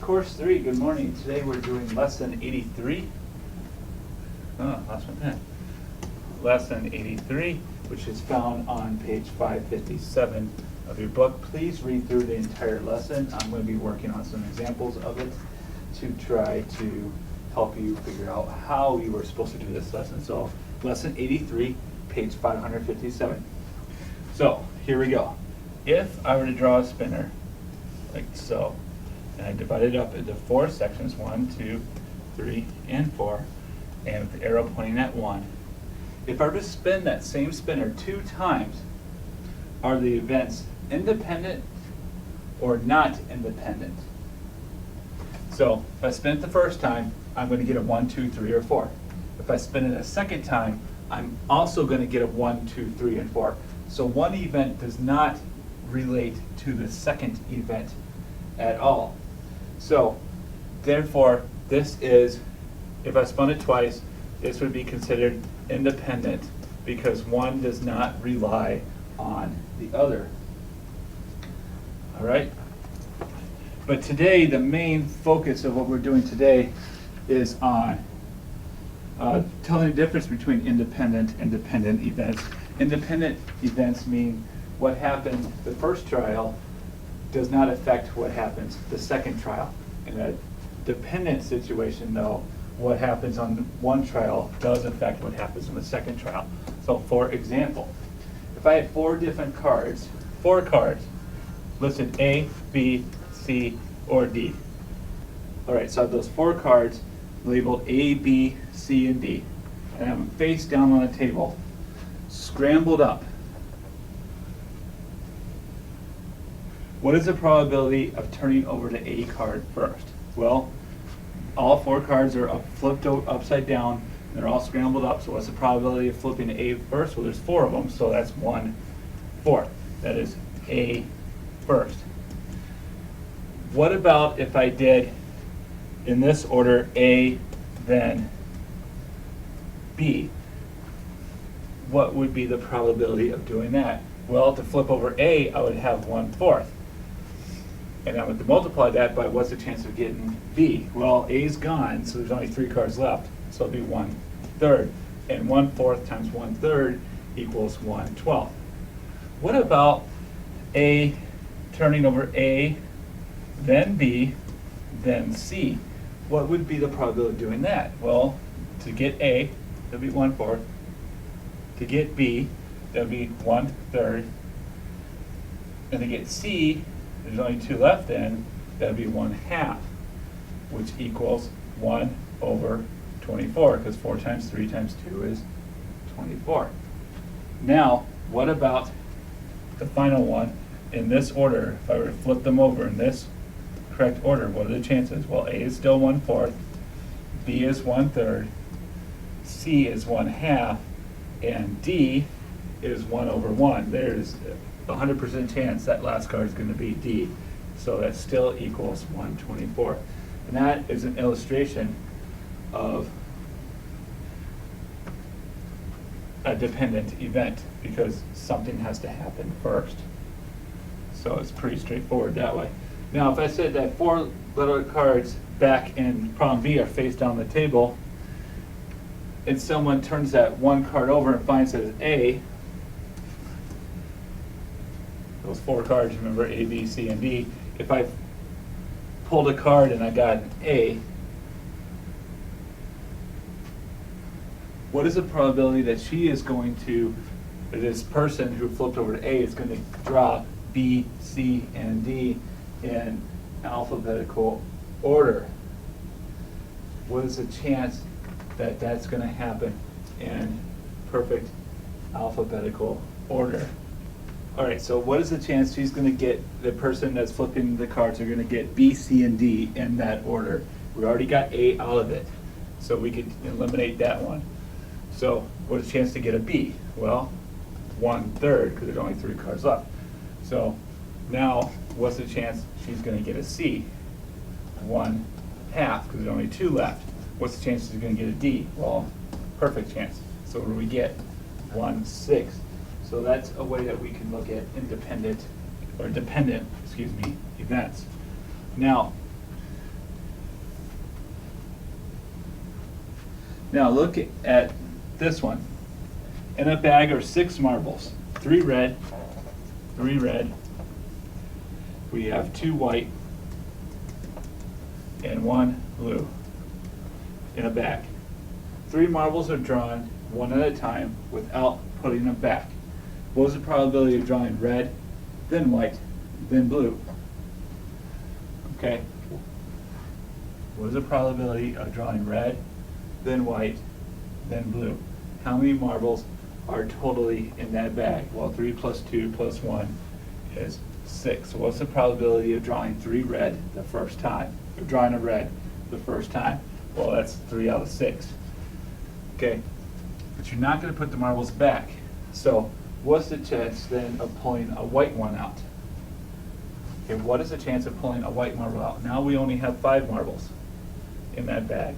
Course 3, good morning. Today we're doing lesson 83. Oh, lost my pen. Lesson 83, which is found on page 557 of your book. Please read through the entire lesson. I'm going to be working on some examples of it to try to help you figure out how you were supposed to do this lesson. So, lesson 83, page 557. So, here we go. If I were to draw a spinner, like so, and I divide it up into 4 sections, 1, 2, 3, and 4, and with the arrow pointing at 1. If I were to spin that same spinner 2 times, are the events independent or not independent? So if I spin it the first time, I'm going to get a 1, 2, 3, or 4. If I spin it a second time, I'm also going to get a 1, 2, 3, and 4. So one event does not relate to the second event at all. So, therefore, this is, if I spun it twice, this would be considered independent because one does not rely on the other. All right? But today, the main focus of what we're doing today is on telling the difference between independent and dependent events. Independent events mean what happened the first trial does not affect what happens the second trial. In a dependent situation, though, what happens on one trial does affect what happens in the second trial. So, for example, if I had 4 different cards, 4 cards listed A, B, C, or D. All right, so I have those 4 cards labeled A, B, C, and D, and I have them face down on a table, scrambled up. What is the probability of turning over the A card first? Well, all 4 cards are flipped upside down, and they're all scrambled up, so what's the probability of flipping A first? Well, there's 4 of them, so that's 1/4. That is A first. What about if I did, in this order, A, then B? What would be the probability of doing that? Well, to flip over A, I would have 1/4. And I would multiply that by what's the chance of getting B? Well, A's gone, so there's only 3 cards left. So it'll be 1/3. And 1/4 times 1/3 equals 1/12. What about A turning over A, then B, then C? What would be the probability of doing that? Well, to get A, that'll be 1/4. To get B, that'll be 1/3. And to get C, there's only 2 left then, that'll be 1/2, which equals 1/24, because 4 times 3 times 2 is 24. Now, what about the final one in this order? If I were to flip them over in this correct order, what are the chances? Well, A is still 1/4, B is 1/3, C is 1/2, and D is 1/1. There's a 100% chance that last card is going to be D. So that still equals 1/24. And that is an illustration of a dependent event because something has to happen first. So it's pretty straightforward that way. Now, if I said that 4 little cards back in problem B are face down the table, and someone turns that 1 card over and finds it as A, those 4 cards, remember, A, B, C, and D. If I pulled a card and I got an A, what is the probability that she is going to, or this person who flipped over to A is going to draw B, C, and D in alphabetical order? What is the chance that that's going to happen in perfect alphabetical order? All right, so what is the chance she's going to get, the person that's flipping the cards are going to get B, C, and D in that order? We already got A out of it, so we could eliminate that one. So what is the chance to get a B? Well, 1/3, because there's only 3 cards left. So now, what's the chance she's going to get a C? 1/2, because there's only 2 left. What's the chance she's going to get a D? Well, perfect chance. So what do we get? 1/6. So that's a way that we can look at independent, or dependent, events. Now, Now look at this one. In a bag are 6 marbles, 3 red, 3 red. We have 2 white and 1 blue in a bag. 3 marbles are drawn one at a time without putting them back. What is the probability of drawing red, then white, then blue? Okay. What is the probability of drawing red, then white, then blue? How many marbles are totally in that bag? Well, 3 plus 2 plus 1 is 6. So what's the probability of drawing 3 red the first time? Or drawing a red the first time? Well, that's 3 out of 6. Okay, but you're not going to put the marbles back. So what's the chance then of pulling a white one out? Okay, what is the chance of pulling a white marble out? Now we only have 5 marbles in that bag.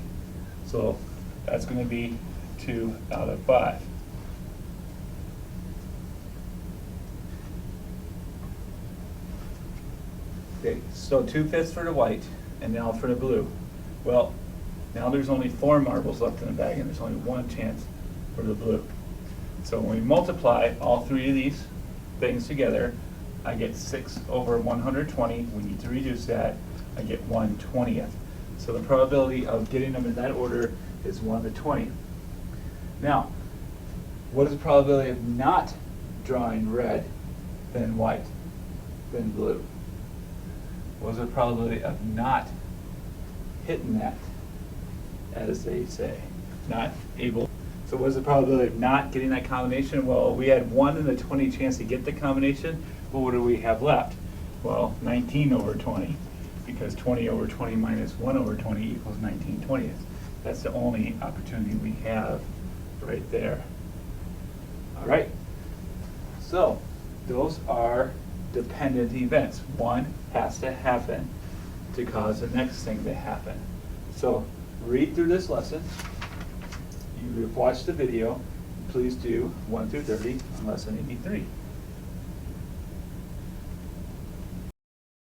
So that's going to be 2 out of 5. Okay, so 2/5 for the white, and now for the blue. Well, now there's only 4 marbles left in the bag, and there's only 1 chance for the blue. So when we multiply all 3 of these things together, I get 6 over 120. We need to reduce that. I get 1/20th. So the probability of getting them in that order is 1/20. Now, what is the probability of not drawing red, then white, then blue? What is the probability of not hitting that, as they say, not able? So what is the probability of not getting that combination? Well, we had 1 in a 20 chance to get the combination. Well, what do we have left? Well, 19 over 20, because 20 over 20 minus 1 over 20 equals 19/20. That's the only opportunity we have right there. All right, so those are dependent events. One has to happen to cause the next thing to happen. So read through this lesson. You've watched the video. Please do 1 through 30 on lesson 83.